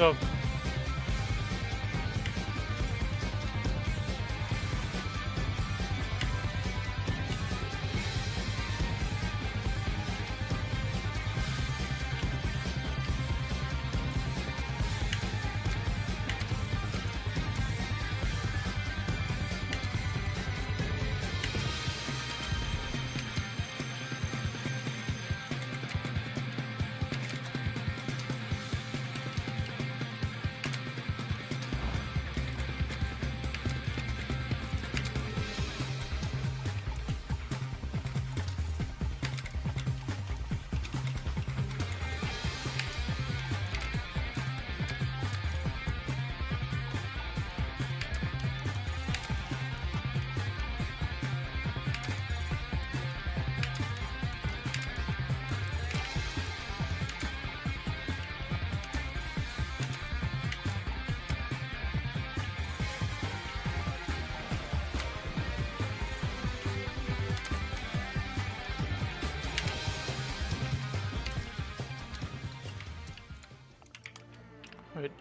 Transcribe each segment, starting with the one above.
So. Wait.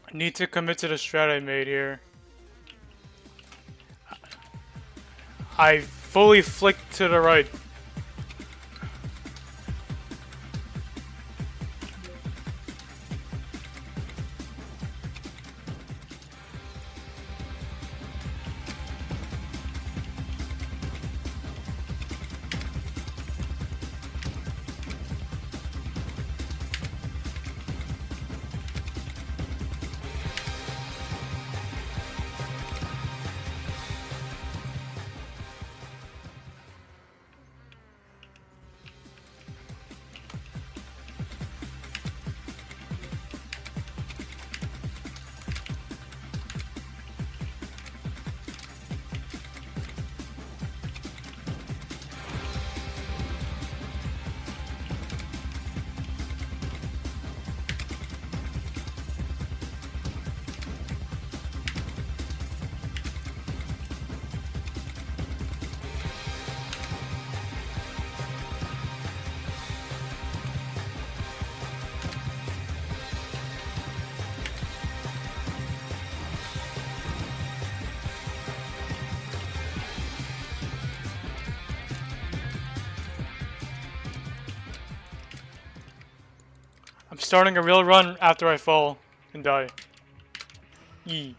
I need to commit to the strat I made here. I fully flicked to the right. I'm starting a real run after I fall and die. Yee.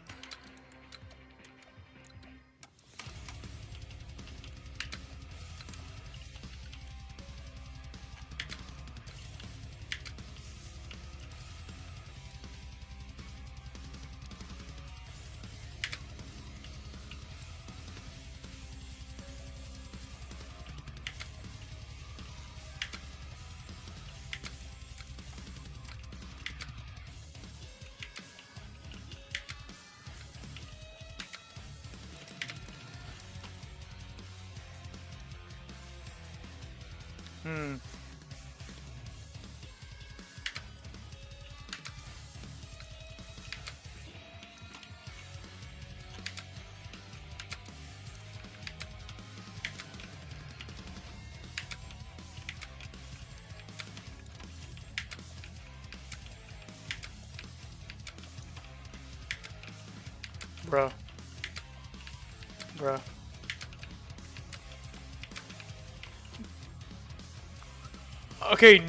Bruh. Bruh. Okay,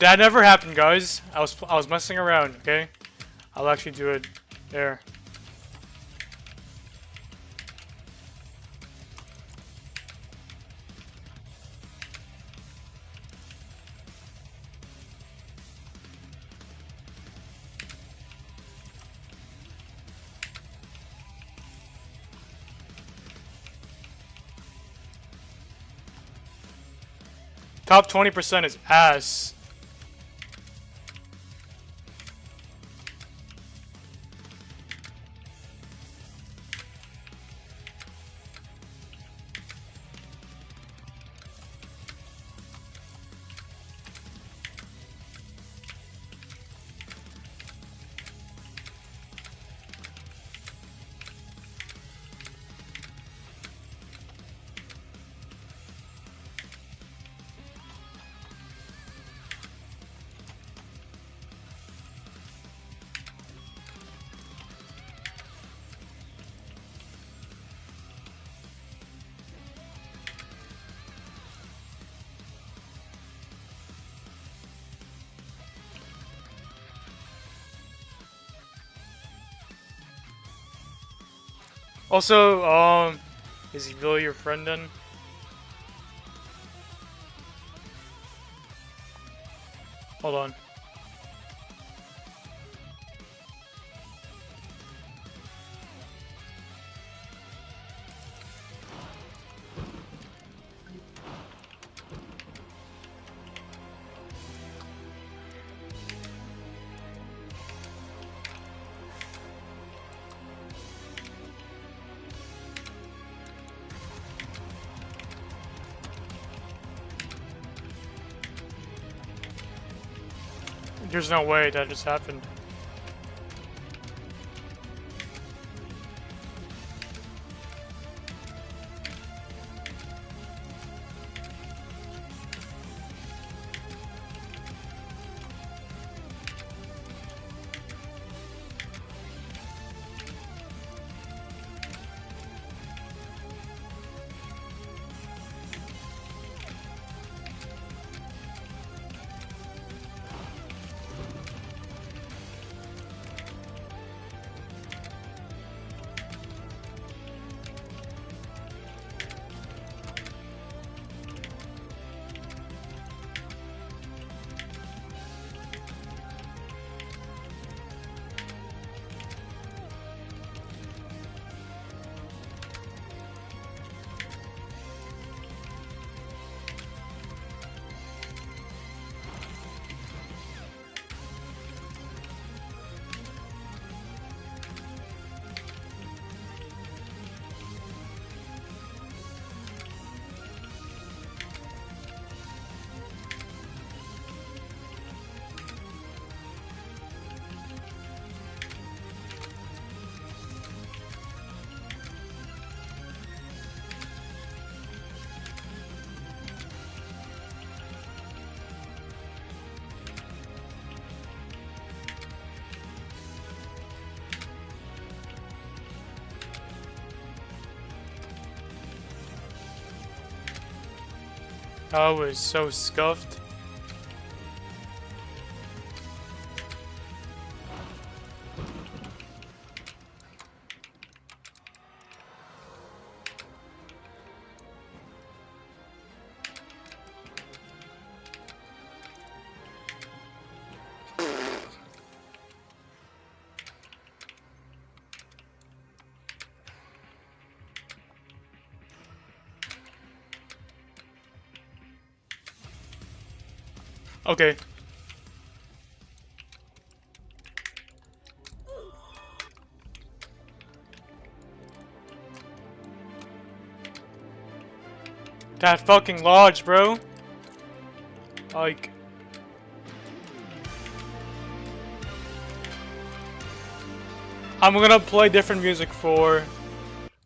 that never happened, guys. I was messing around, okay? I'll actually do it. There. Top 20% is ass. Also, is he really your friend then? Hold on. There's no way that just happened. I was so scuffed. Okay. That fucking lodge, bro. Like... I'm gonna play different music for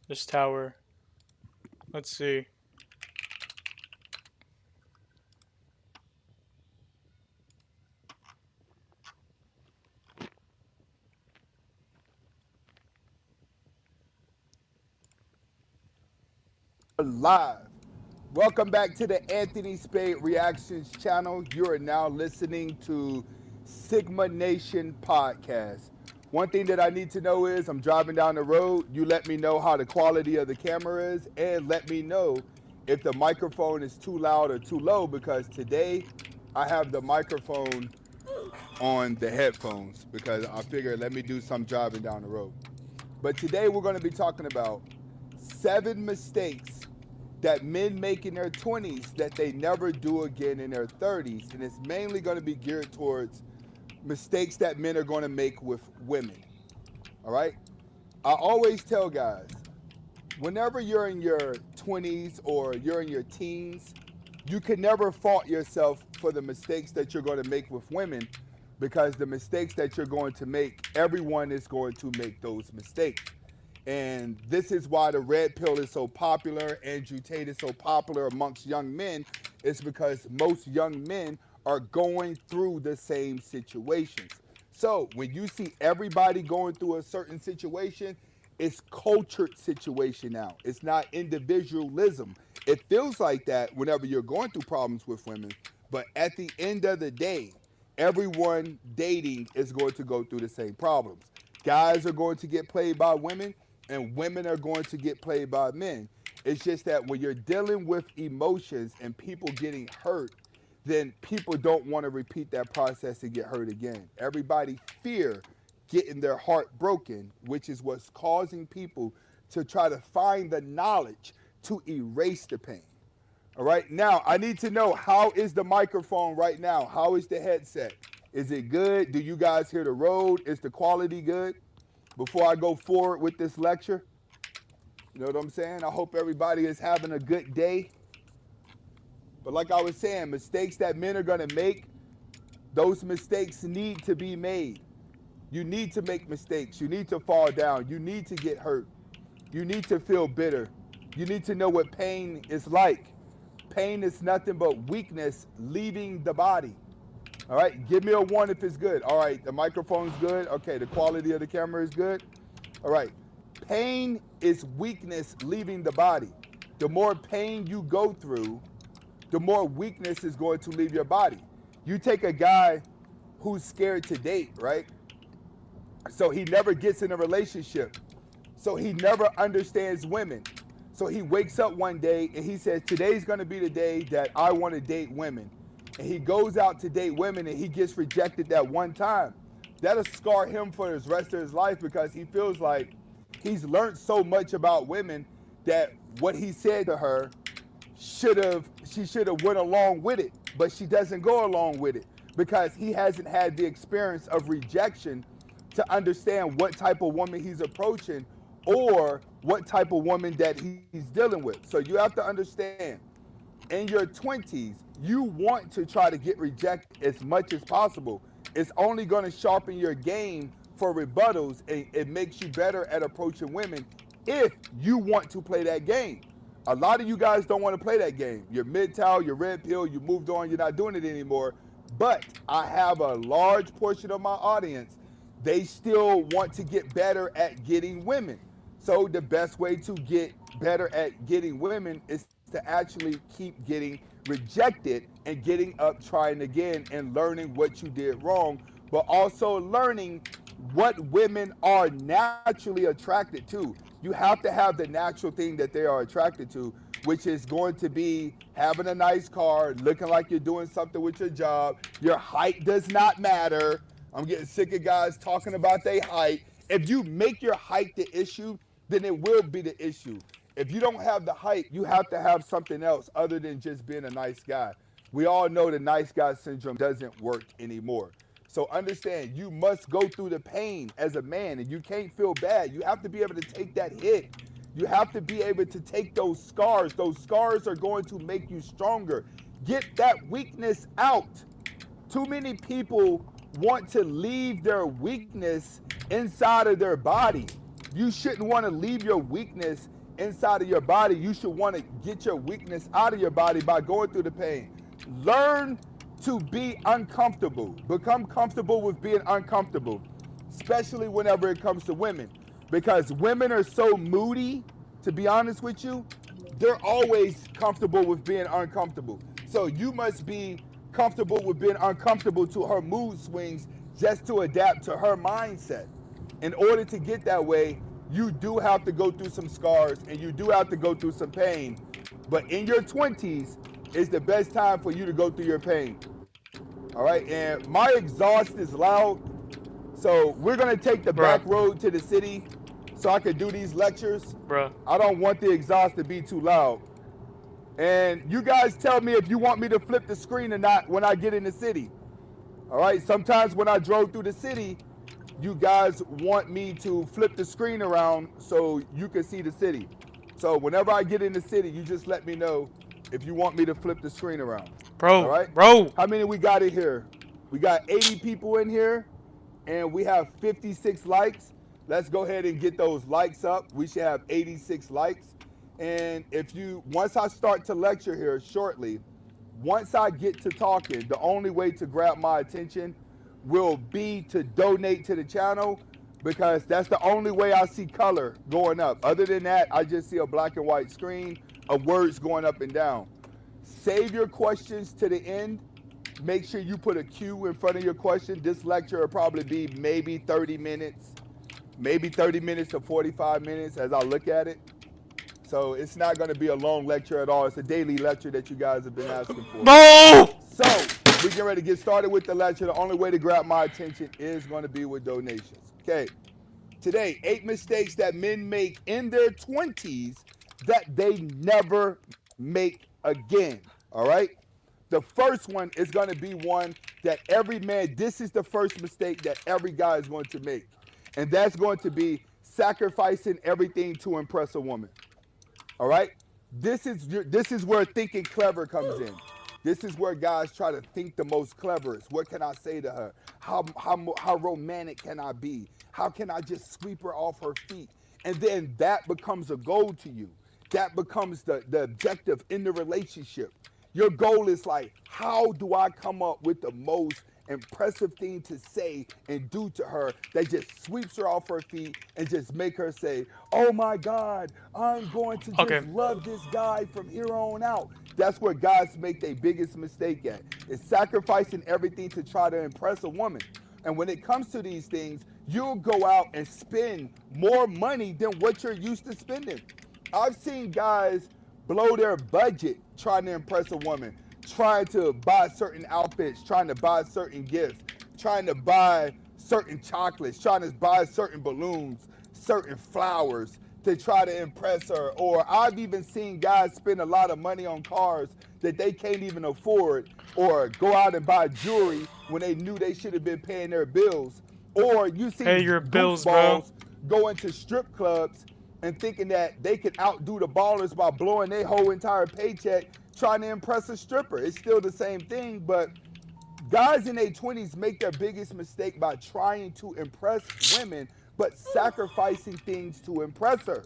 this tower. Let's see. Live. Welcome back to the Anthony Spade Reactions channel. You are now listening to Sigma Nation Podcast. One thing that I need to know is I'm driving down the road. You let me know how the quality of the camera is and let me know if the microphone is too loud or too low, because today I have the microphone on the headphones because I figured let me do some driving down the road. But today we're going to be talking about 7 mistakes that men make in their 20s that they never do again in their 30s. And it's mainly going to be geared towards mistakes that men are going to make with women. All right? I always tell guys, whenever you're in your 20s or you're in your teens, you can never fault yourself for the mistakes that you're going to make with women, because the mistakes that you're going to make, everyone is going to make those mistakes. And this is why the red pill is so popular, Andrew Tate is so popular amongst young men, is because most young men are going through the same situations. So when you see everybody going through a certain situation, it's cultured situation now. It's not individualism. It feels like that whenever you're going through problems with women, but at the end of the day, everyone dating is going to go through the same problems. Guys are going to get played by women, and women are going to get played by men. It's just that when you're dealing with emotions and people getting hurt, then people don't want to repeat that process and get hurt again. Everybody fear getting their heart broken, which is what's causing people to try to find the knowledge to erase the pain. All right, now I need to know, how is the microphone right now? How is the headset? Is it good? Do you guys hear the road? Is the quality good? Before I go forward with this lecture, you know what I'm saying? I hope everybody is having a good day. But like I was saying, mistakes that men are gonna make, those mistakes need to be made. You need to make mistakes. You need to fall down. You need to get hurt. You need to feel bitter. You need to know what pain is like. Pain is nothing but weakness leaving the body. All right, give me a 1 if it's good. All right, the microphone's good. Okay, the quality of the camera is good. All right, pain is weakness leaving the body. The more pain you go through, the more weakness is going to leave your body. You take a guy who's scared to date, right? So he never gets in a relationship. So he never understands women. So he wakes up one day and he says, today's gonna be the day that I wanna date women. And he goes out to date women and he gets rejected that one time. That'll scar him for the rest of his life, because he feels like he's learned so much about women that what he said to her she should have went along with it, but she doesn't go along with it because he hasn't had the experience of rejection to understand what type of woman he's approaching or what type of woman that he's dealing with. So you have to understand, in your 20s, you want to try to get rejected as much as possible. It's only going to sharpen your game for rebuttals, and it makes you better at approaching women if you want to play that game. A lot of you guys don't want to play that game. You're mid-towel, you're red pill, you moved on, you're not doing it anymore. But I have a large portion of my audience, they still want to get better at getting women. So the best way to get better at getting women is to actually keep getting rejected and getting up, trying again, and learning what you did wrong, but also learning what women are naturally attracted to. You have to have the natural thing that they are attracted to, which is going to be having a nice car, looking like you're doing something with your job. Your height does not matter. I'm getting sick of guys talking about their height. If you make your height the issue, then it will be the issue. If you don't have the height, you have to have something else other than just being a nice guy. We all know the nice guy syndrome doesn't work anymore. So understand, you must go through the pain as a man, and you can't feel bad. You have to be able to take that hit. You have to be able to take those scars. Those scars are going to make you stronger. Get that weakness out. Too many people want to leave their weakness inside of their body. You shouldn't want to leave your weakness inside of your body. You should want to get your weakness out of your body by going through the pain. Learn to be uncomfortable. Become comfortable with being uncomfortable, especially whenever it comes to women, because women are so moody, to be honest with you. They're always comfortable with being uncomfortable. So you must be comfortable with being uncomfortable to her mood swings, just to adapt to her mindset. In order to get that way, you do have to go through some scars and you do have to go through some pain. But in your 20s is the best time for you to go through your pain. All right, and my exhaust is loud, so we're gonna take the back road to the city so I can do these lectures. I don't want the exhaust to be too loud. And you guys tell me if you want me to flip the screen or not when I get in the city. All right, sometimes when I drove through the city, you guys want me to flip the screen around so you can see the city. So whenever I get in the city, you just let me know if you want me to flip the screen around. Bro, all right? Bro. How many we got in here? We got 80 people in here, and we have 56 likes. Let's go ahead and get those likes up. We should have 86 likes. And once I start to lecture here shortly, once I get to talking, the only way to grab my attention will be to donate to the channel, because that's the only way I see color going up. Other than that, I just see a black and white screen of words going up and down. Save your questions to the end. Make sure you put a Q in front of your question. This lecture will probably be maybe 30 minutes, maybe 30 minutes to 45 minutes as I look at it. So it's not going to be a long lecture at all. It's a daily lecture that you guys have been asking for. No! So we get ready to get started with the lecture. The only way to grab my attention is going to be with donations. Okay. Today, 8 mistakes that men make in their 20s that they never make again. All right. The first one is going to be one that every man, this is the first mistake that every guy is going to make. And that's going to be sacrificing everything to impress a woman. All right? This is where thinking clever comes in. This is where guys try to think the most cleverest. What can I say to her? How romantic can I be? How can I just sweep her off her feet? And then that becomes a goal to you. That becomes the objective in the relationship. Your goal is like, how do I come up with the most impressive thing to say and do to her that just sweeps her off her feet and just make her say, oh my God, I'm going to just love this guy from here on out. That's where guys make their biggest mistake at, is sacrificing everything to try to impress a woman. And when it comes to these things, you'll go out and spend more money than what you're used to spending. I've seen guys blow their budget trying to impress a woman, trying to buy certain outfits, trying to buy certain gifts, trying to buy certain chocolates, trying to buy certain balloons, certain flowers to try to impress her. Or I've even seen guys spend a lot of money on cars that they can't even afford, or go out and buy jewelry when they knew they should have been paying their bills. Or you see your bills, bro, go into strip clubs and thinking that they can outdo the ballers by blowing their whole entire paycheck trying to impress a stripper. It's still the same thing, but guys in their 20s make their biggest mistake by trying to impress women, but sacrificing things to impress her.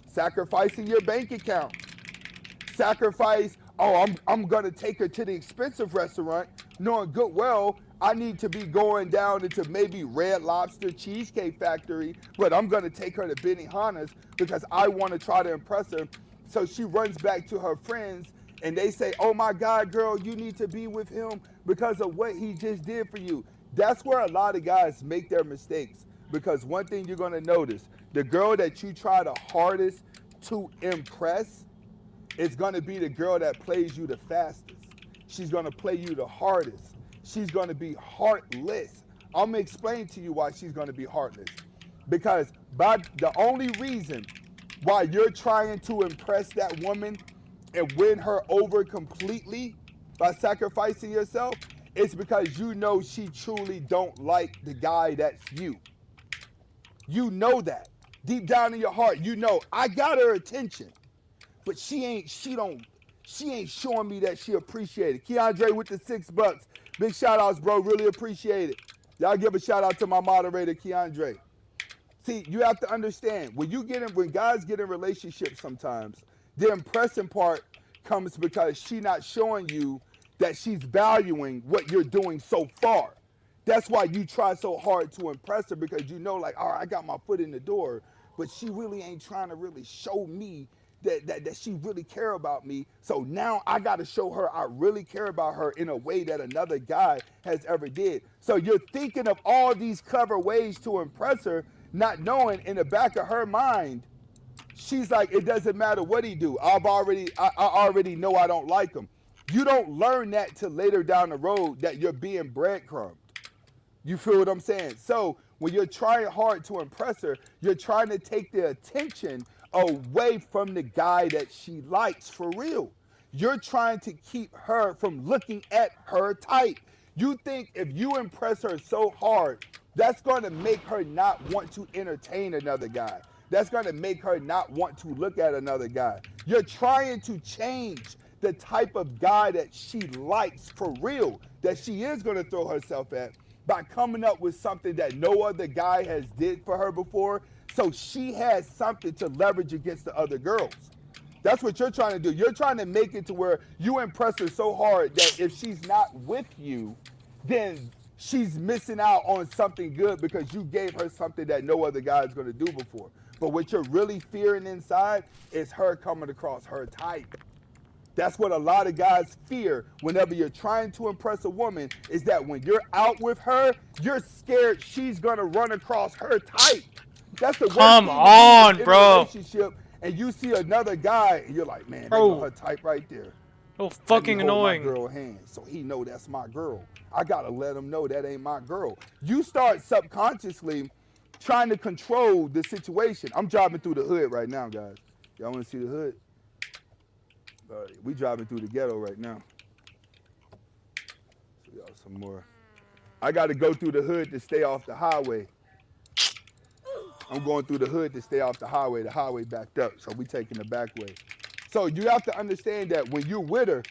Sacrificing your bank account. Sacrifice, I'm gonna take her to the expensive restaurant, knowing good well I need to be going down into maybe Red Lobster Cheesecake Factory, but I'm gonna take her to Benihana's because I want to try to impress her. So she runs back to her friends and they say, oh my God, girl, you need to be with him because of what he just did for you. That's where a lot of guys make their mistakes, because one thing you're gonna notice, the girl that you try the hardest to impress is gonna be the girl that plays you the fastest. She's gonna play you the hardest. She's gonna be heartless. I'm gonna explain to you why she's gonna be heartless. Because the only reason why you're trying to impress that woman and win her over completely by sacrificing yourself is because you know she truly don't like the guy that's you. You know that. Deep down in your heart, you know, I got her attention, but she ain't showing me that she appreciated. Keandre with the $6. Big shout outs, bro. Really appreciate it. Y'all give a shout out to my moderator, Keandre. See, you have to understand, when guys get in relationships sometimes, the impressing part comes because she's not showing you that she's valuing what you're doing so far. That's why you try so hard to impress her, because you know, like, all right, I got my foot in the door, but she really ain't trying to really show me that she really care about me. So now I got to show her I really care about her in a way that another guy has ever did. So you're thinking of all these clever ways to impress her, not knowing in the back of her mind, she's like, it doesn't matter what he do. I already know I don't like him. You don't learn that till later down the road that you're being breadcrumbed. You feel what I'm saying? So when you're trying hard to impress her, you're trying to take the attention away from the guy that she likes for real. You're trying to keep her from looking at her type. You think if you impress her so hard, that's going to make her not want to entertain another guy. That's going to make her not want to look at another guy. You're trying to change the type of guy that she likes for real, that she is going to throw herself at, by coming up with something that no other guy has did for her before, so she has something to leverage against the other girls. That's what you're trying to do. You're trying to make it to where you impress her so hard that if she's not with you, then she's missing out on something good because you gave her something that no other guy is going to do before. But what you're really fearing inside is her coming across her type. That's what a lot of guys fear whenever you're trying to impress a woman, is that when you're out with her, you're scared she's going to run across her type. That's the worst Come thing on, in a bro. relationship, and you see another guy, and you're like, man, Bro. that go her type right there. So Let me fucking hold annoying. my girl hand, so he know that's my girl. I gotta let him know that ain't my girl. You start subconsciously trying to control the situation. I'm driving through the hood right now, guys. Y'all want to see the hood? We driving through the ghetto right now. So y'all some more. I got to go through the hood to stay off the highway. I'm going through the hood to stay off the highway. The highway backed up, so we taking the back way. So you have to understand that when you're with her,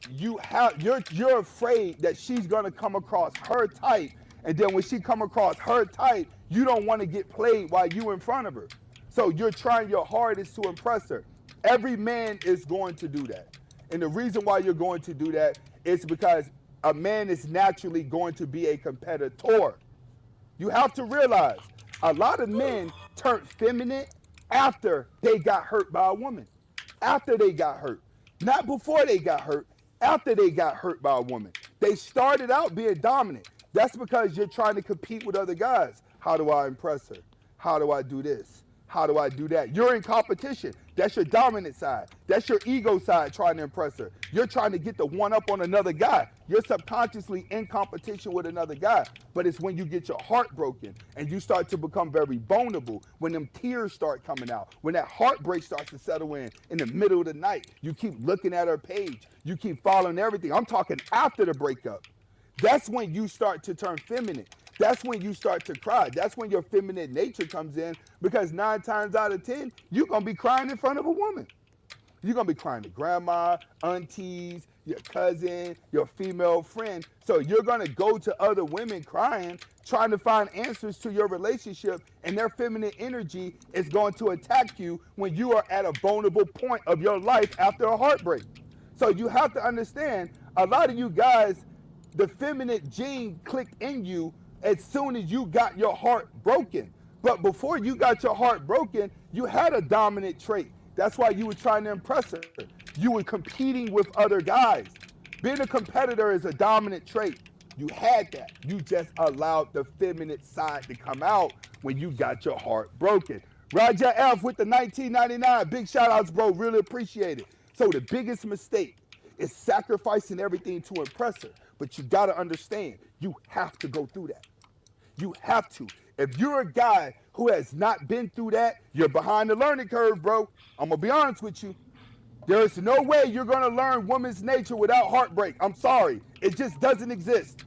you're afraid that she's gonna come across her type, and then when she come across her type, you don't want to get played while you in front of her. So you're trying your hardest to impress her. Every man is going to do that, and the reason why you're going to do that is because a man is naturally going to be a competitor. You have to realize a lot of men turn feminine after they got hurt by a woman. After they got hurt. Not before they got hurt, after they got hurt by a woman. They started out being dominant. That's because you're trying to compete with other guys. How do I impress her? How do I do this? How do I do that? You're in competition. That's your dominant side. That's your ego side trying to impress her. You're trying to get the one up on another guy. You're subconsciously in competition with another guy. But it's when you get your heart broken and you start to become very vulnerable, when them tears start coming out, when that heartbreak starts to settle in the middle of the night. You keep looking at her page. You keep following everything. I'm talking after the breakup. That's when you start to turn feminine. That's when you start to cry. That's when your feminine nature comes in, because 9 times out of 10, you're going to be crying in front of a woman. You're going to be crying to grandma, aunties, your cousin, your female friend. So you're going to go to other women crying, trying to find answers to your relationship, and their feminine energy is going to attack you when you are at a vulnerable point of your life after a heartbreak. So you have to understand, a lot of you guys, the feminine gene clicked in you as soon as you got your heart broken. But before you got your heart broken, you had a dominant trait. That's why you were trying to impress her. You were competing with other guys. Being a competitor is a dominant trait. You had that. You just allowed the feminine side to come out when you got your heart broken. Roger F with the 1999. Big shout outs, bro. Really appreciate it. So the biggest mistake is sacrificing everything to impress her. But you got to understand, you have to go through that. You have to. If you're a guy who has not been through that, you're behind the learning curve, bro. I'm going to be honest with you. There is no way you're going to learn woman's nature without heartbreak. I'm sorry. It just doesn't exist.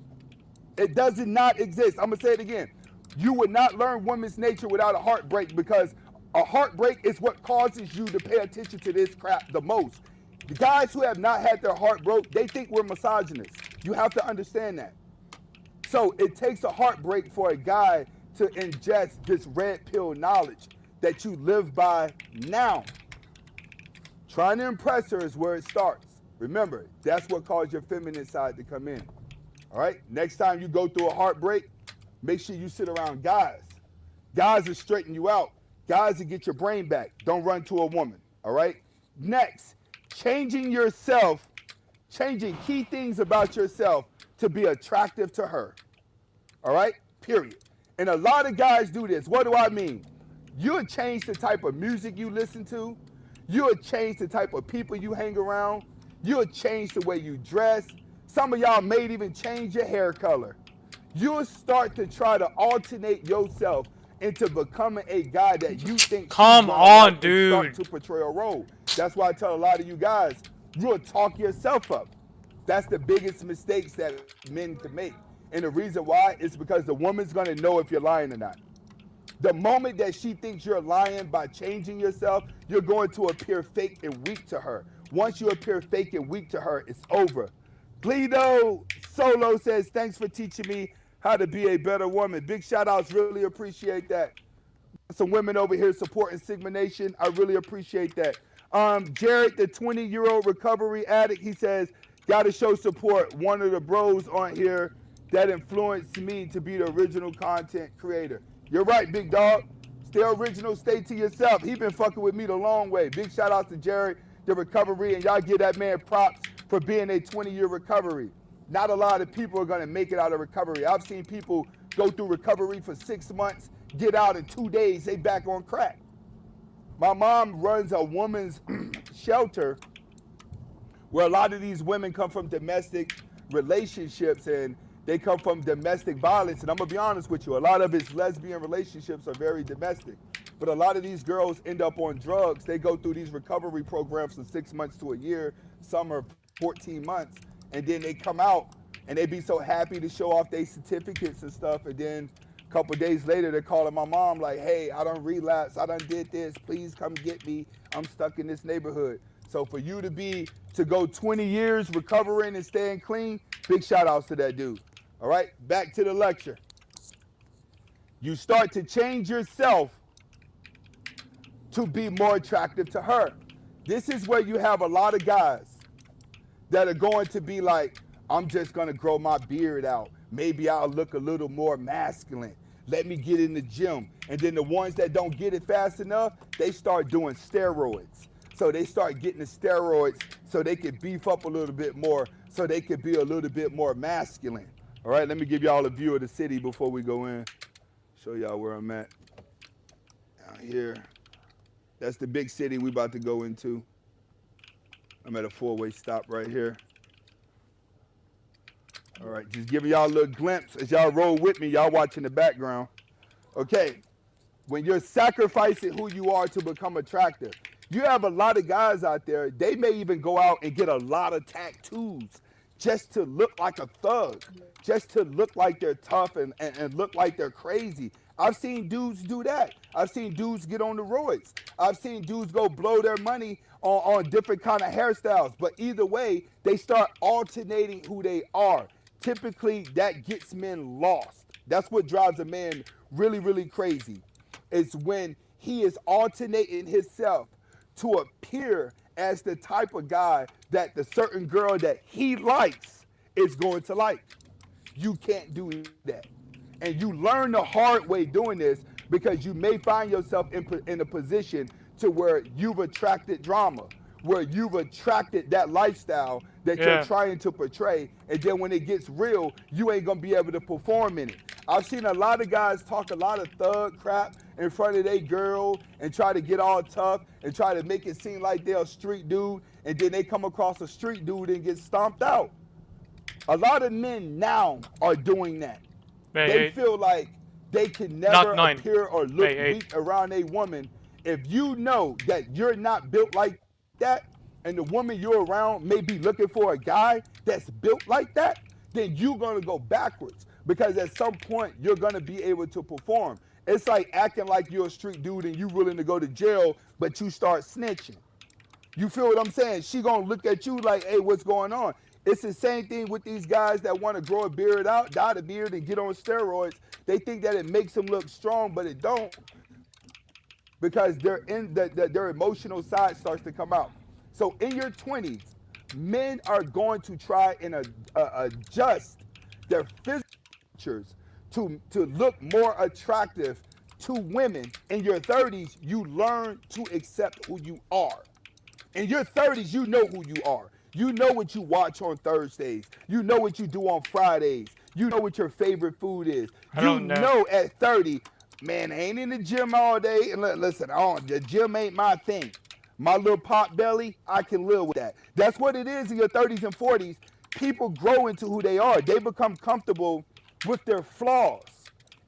It does not exist. I'm going to say it again. You would not learn woman's nature without a heartbreak, because a heartbreak is what causes you to pay attention to this crap the most. The guys who have not had their heart broke, they think we're misogynists. You have to understand that. So it takes a heartbreak for a guy to ingest this red pill knowledge that you live by now. Trying to impress her is where it starts. Remember, that's what caused your feminine side to come in. All right? Next time you go through a heartbreak, make sure you sit around guys. Guys will straighten you out. Guys will get your brain back. Don't run to a woman. All right? Next, changing yourself, changing key things about yourself to be attractive to her. All right? Period. And a lot of guys do this. What do I mean? You would change the type of music you listen to. You would change the type of people you hang around. You would change the way you dress. Some of y'all may even change your hair color. You'll start to try to alternate yourself into becoming a guy that you think Come on, dude. Start to portray a role. That's why I tell a lot of you guys, you'll talk yourself up. That's the biggest mistakes that men can make. And the reason why is because the woman's gonna know if you're lying or not. The moment that she thinks you're lying by changing yourself, you're going to appear fake and weak to her. Once you appear fake and weak to her, it's over. Glido Solo says, thanks for teaching me how to be a better woman. Big shout outs, really appreciate that. Some women over here supporting Sigma Nation. I really appreciate that. Jared, the 20-year-old recovery addict, he says, gotta show support. One of the bros on here that influenced me to be the original content creator. You're right, big dog. Stay original, stay to yourself. He been fucking with me the long way. Big shout out to Jared, the recovery, and y'all give that man props for being a 20-year recovery. Not a lot of people are gonna make it out of recovery. I've seen people go through recovery for 6 months, get out in 2 days, they back on crack. My mom runs a woman's shelter where a lot of these women come from domestic relationships and they come from domestic violence. And I'm gonna be honest with you, a lot of its lesbian relationships are very domestic. But a lot of these girls end up on drugs. They go through these recovery programs from 6 months to a year, some are 14 months, and then they come out and they be so happy to show off their certificates and stuff. And then a couple days later, they're calling my mom like, hey, I done relapsed, I done did this, please come get me. I'm stuck in this neighborhood. So for you to go 20 years recovering and staying clean, big shout outs to that dude. All right, back to the lecture. You start to change yourself to be more attractive to her. This is where you have a lot of guys that are going to be like, I'm just gonna grow my beard out. Maybe I'll look a little more masculine. Let me get in the gym. And then the ones that don't get it fast enough, they start doing steroids. So they start getting the steroids so they can beef up a little bit more, so they can be a little bit more masculine. All right, let me give y'all a view of the city before we go in. Show y'all where I'm at. Down here. That's the big city we about to go into. I'm at a 4-way stop right here. All right, just giving y'all a little glimpse as y'all roll with me. Y'all watching the background. Okay, when you're sacrificing who you are to become attractive, you have a lot of guys out there, they may even go out and get a lot of tattoos just to look like a thug, just to look like they're tough and look like they're crazy. I've seen dudes do that. I've seen dudes get on the roids. I've seen dudes go blow their money on different kind of hairstyles. But either way, they start alternating who they are. Typically, that gets men lost. That's what drives a man really, really crazy. It's when he is alternating himself to appear as the type of guy that the certain girl that he likes is going to like. You can't do that. And you learn the hard way doing this because you may find yourself in a position to where you've attracted drama, where you've attracted that lifestyle that you're trying to portray, and then when it gets real, you ain't gonna be able to perform in it. I've seen a lot of guys talk a lot of thug crap in front of their girl and try to get all tough and try to make it seem like they're a street dude, and then they come across a street dude and get stomped out. A lot of men now are doing that. They feel like they can never appear or look weak around a woman. If you know that you're not built like that, and the woman you're around may be looking for a guy that's built like that, then you're gonna go backwards because at some point you're gonna be able to perform. It's like acting like you're a street dude and you willing to go to jail, but you start snitching. You feel what I'm saying? She gonna look at you like, hey, what's going on? It's the same thing with these guys that want to grow a beard out, dye the beard, and get on steroids. They think that it makes them look strong, but it don't, because their emotional side starts to come out. So in your 20s, men are going to try and adjust their physical features to look more attractive to women. In your 30s, you learn to accept who you are. In your 30s, you know who you are. You know what you watch on Thursdays. You know what you do on Fridays. You know what your favorite food is. You know at 30, man, I ain't in the gym all day. And listen, the gym ain't my thing. My little pot belly, I can live with that. That's what it is in your 30s and 40s. People grow into who they are. They become comfortable with their flaws.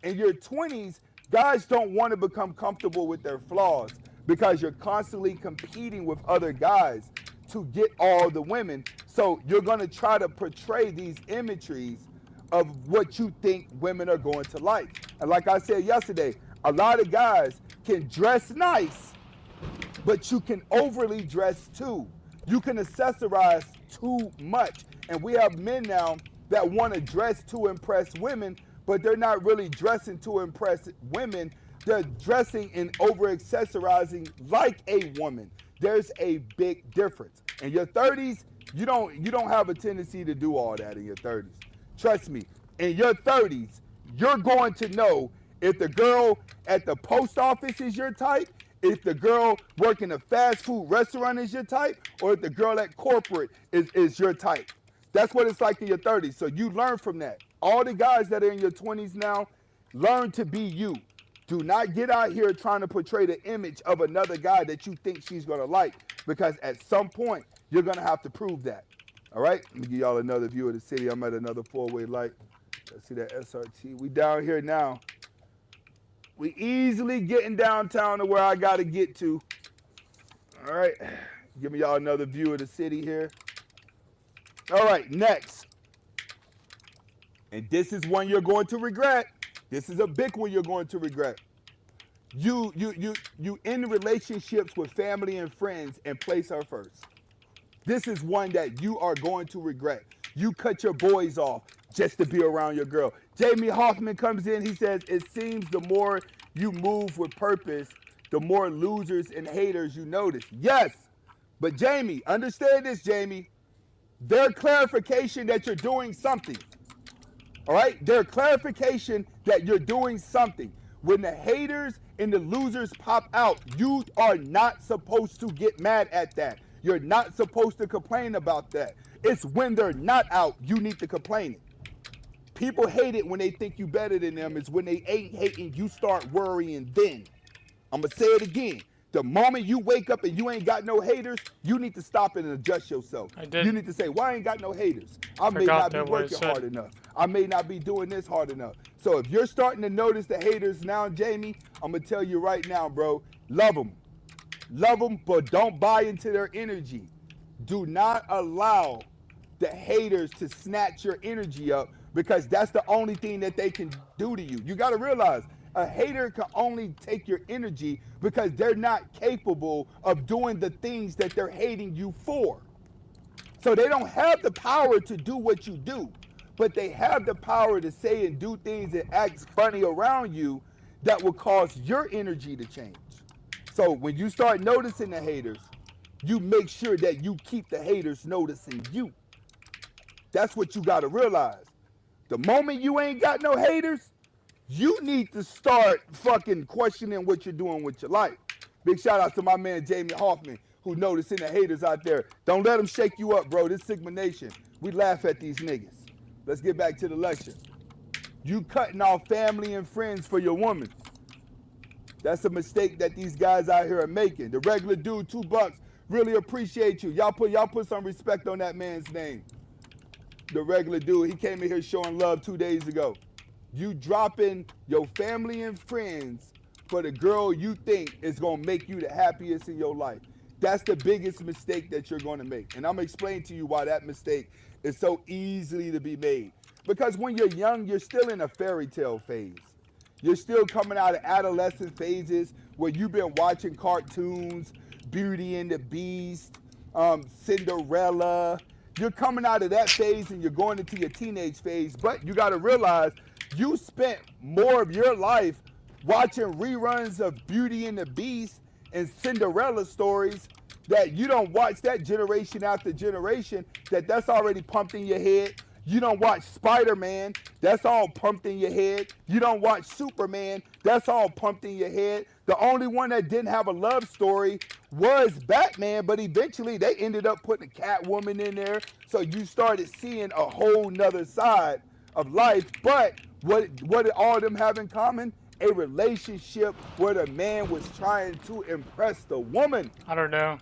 In your 20s, guys don't want to become comfortable with their flaws because you're constantly competing with other guys to get all the women. So you're going to try to portray these imageries of what you think women are going to like. And like I said yesterday, a lot of guys can dress nice, but you can overly dress too. You can accessorize too much. And we have men now that want to dress to impress women, but they're not really dressing to impress women. They're dressing and over accessorizing like a woman. There's a big difference. In your 30s, you don't have a tendency to do all that in your 30s. Trust me, in your 30s, you're going to know if the girl at the post office is your type, if the girl working a fast food restaurant is your type, or if the girl at corporate is your type. That's what it's like in your 30s. So you learn from that. All the guys that are in your 20s now, learn to be you. Do not get out here trying to portray the image of another guy that you think she's going to like, because at some point, you're going to have to prove that. All right? Let me give y'all another view of the city. I'm at another four-way light. Let's see that SRT. We down here now. We easily getting downtown to where I got to get to. All right. Giving y'all another view of the city here. All right, next. And this is one you're going to regret. This is a big one you're going to regret. You end relationships with family and friends and place her first. This is one that you are going to regret. You cut your boys off just to be around your girl. Jamie Hoffman comes in, he says, it seems the more you move with purpose, the more losers and haters you notice. Yes, but Jamie, understand this, Jamie. Their clarification that you're doing something. All right? Their clarification that you're doing something. When the haters and the losers pop out, you are not supposed to get mad at that. You're not supposed to complain about that. It's when they're not out, you need to complain. People hate it when they think you better than them. It's when they ain't hating, you start worrying then. I'm going to say it again. The moment you wake up and you ain't got no haters, you need to stop it and adjust yourself. You need to say, why I ain't got no haters? I may not be working hard enough. I may not be doing this hard enough. So if you're starting to notice the haters now, Jamie, I'm going to tell you right now, bro, love them. Love them, but don't buy into their energy. Do not allow the haters to snatch your energy up, because that's the only thing that they can do to you. You got to realize, a hater can only take your energy because they're not capable of doing the things that they're hating you for. So they don't have the power to do what you do, but they have the power to say and do things and act funny around you that will cause your energy to change. So when you start noticing the haters, you make sure that you keep the haters noticing you. That's what you got to realize. The moment you ain't got no haters, you need to start fucking questioning what you're doing with your life. Big shout out to my man Jamie Hoffman, who noticing the haters out there. Don't let them shake you up, bro. This Sigma Nation, we laugh at these niggas. Let's get back to the lecture. You cutting off family and friends for your woman. That's a mistake that these guys out here are making. The regular dude, $2, really appreciate you. Y'all put some respect on that man's name. The regular dude, he came in here showing love 2 days ago. You dropping your family and friends for the girl you think is going to make you the happiest in your life. That's the biggest mistake that you're going to make. And I'm going to explain to you why that mistake is so easily to be made. Because when you're young, you're still in a fairy tale phase. You're still coming out of adolescent phases where you've been watching cartoons, Beauty and the Beast, Cinderella. You're coming out of that phase and you're going into your teenage phase. But you got to realize you spent more of your life watching reruns of Beauty and the Beast and Cinderella stories that you don't watch that generation after generation, that's already pumped in your head. You don't watch Spider-Man, that's all pumped in your head. You don't watch Superman, that's all pumped in your head. The only one that didn't have a love story was Batman, but eventually they ended up putting Catwoman in there. So you started seeing a whole nother side of life. But what did all of them have in common? A relationship where the man was trying to impress the woman. I don't know.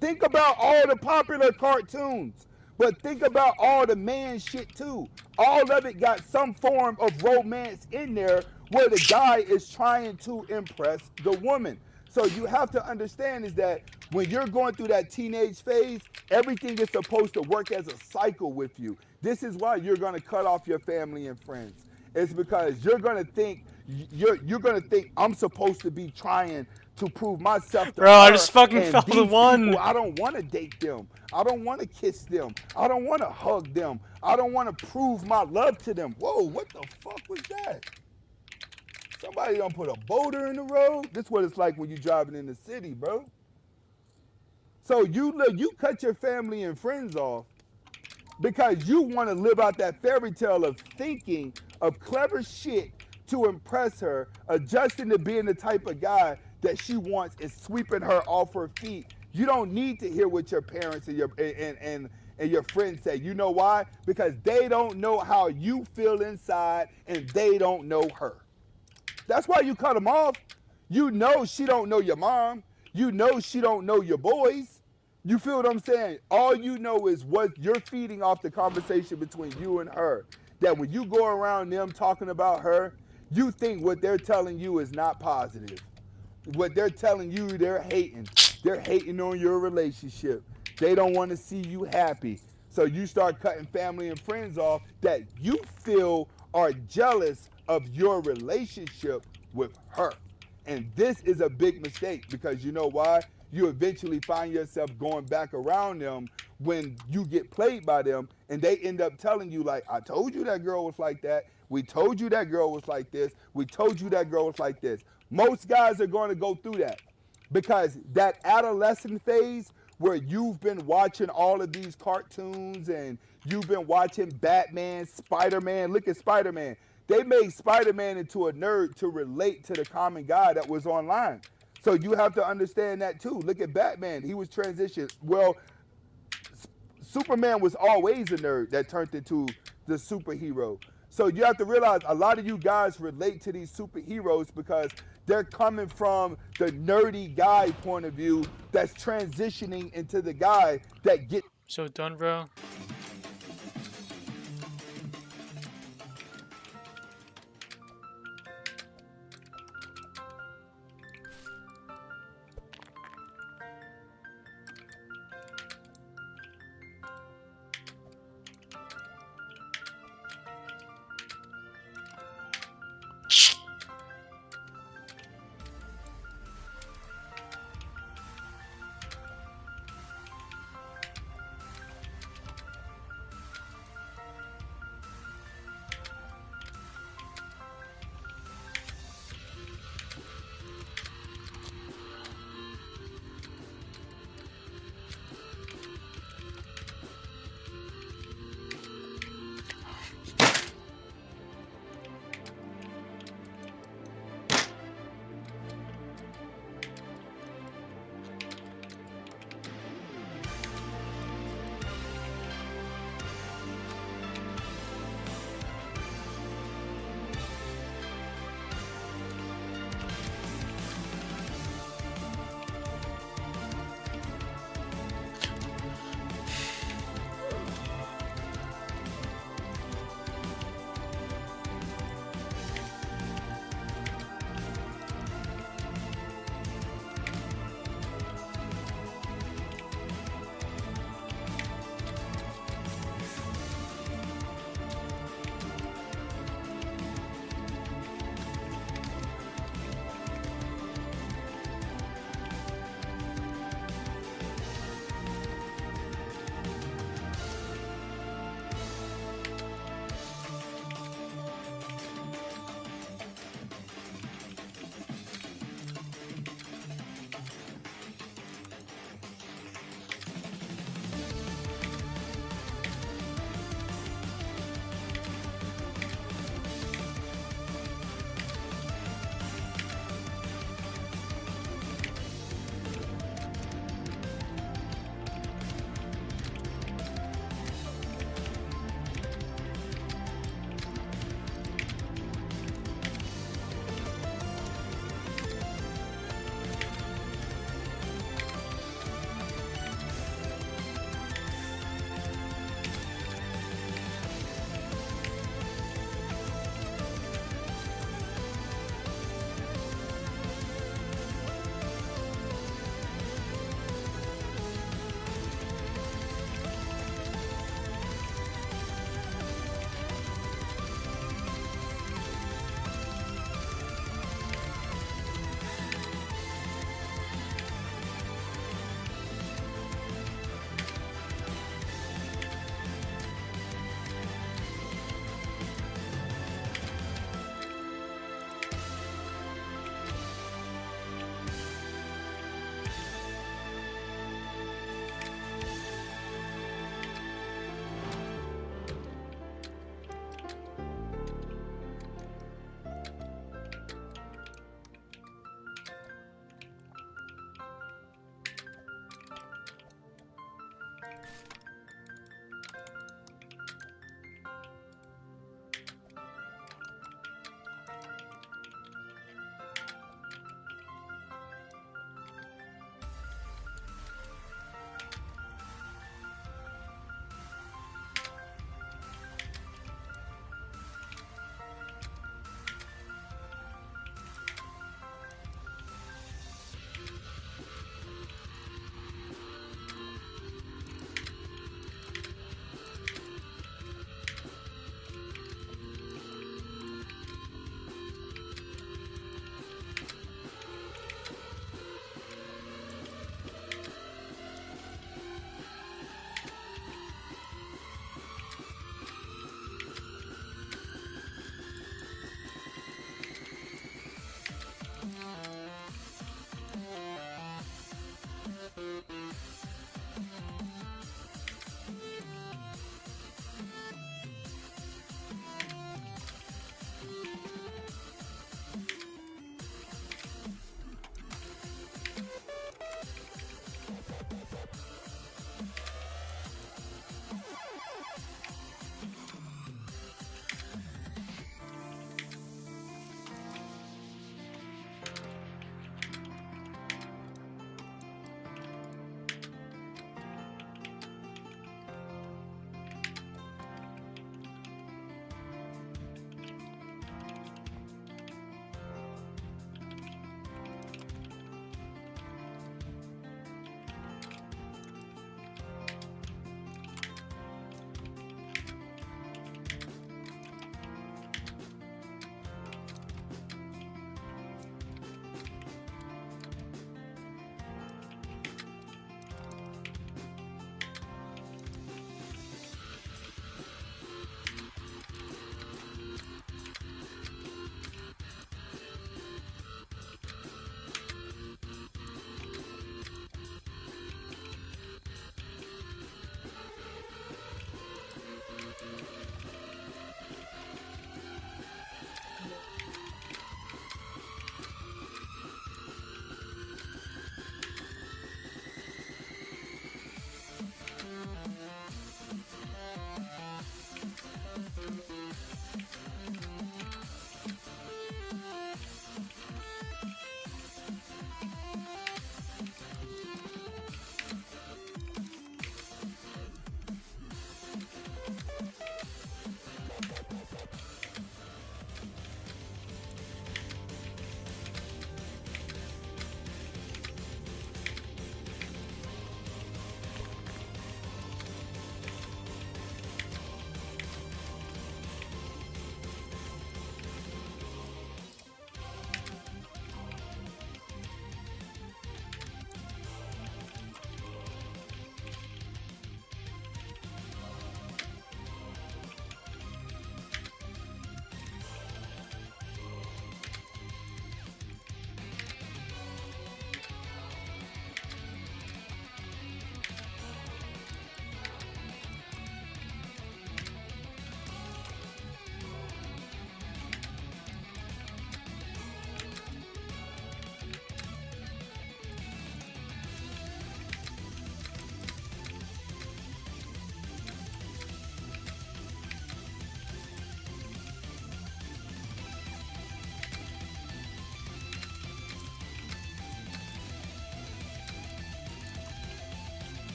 Think about all the popular cartoons, but think about all the man shit too. All of it got some form of romance in there where the guy is trying to impress the woman. So you have to understand is that when you're going through that teenage phase, everything is supposed to work as a cycle with you. This is why you're going to cut off your family and friends. It's because you're going to think I'm supposed to be trying to prove myself to Bro, her, I just fucking and fell to one. people, I don't want to date them. I don't want to kiss them. I don't want to hug them. I don't want to prove my love to them. Whoa, what the fuck was that? Somebody done put a boulder in the road? This is what it's like when you're driving in the city, bro. So you cut your family and friends off because you want to live out that fairy tale of thinking of clever shit to impress her, adjusting to being the type of guy that she wants is sweeping her off her feet. You don't need to hear what your parents and your friends say. You know why? Because they don't know how you feel inside and they don't know her. That's why you cut them off. You know she don't know your mom. You know she don't know your boys. You feel what I'm saying? All you know is what you're feeding off the conversation between you and her. That when you go around them talking about her, you think what they're telling you is not positive. What they're telling you, they're hating. They're hating on your relationship. They don't want to see you happy. So you start cutting family and friends off that you feel are jealous of your relationship with her. And this is a big mistake because you know why? You eventually find yourself going back around them when you get played by them and they end up telling you like, I told you that girl was like that. We told you that girl was like this. We told you that girl was like this. Most guys are going to go through that because that adolescent phase where you've been watching all of these cartoons and you've been watching Batman, Spider-Man. Look at Spider-Man. They made Spider-Man into a nerd to relate to the common guy that was online. So you have to understand that too. Look at Batman. He was transitioned. Well, Superman was always a nerd that turned into the superhero. So you have to realize a lot of you guys relate to these superheroes because they're coming from the nerdy guy point of view that's transitioning into the guy that gets. So done, bro.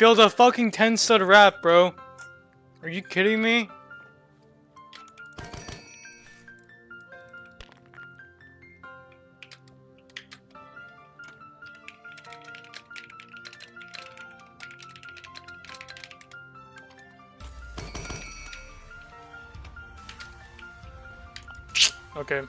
failed a fucking 10-stud rap, bro. Are you kidding me? Okay.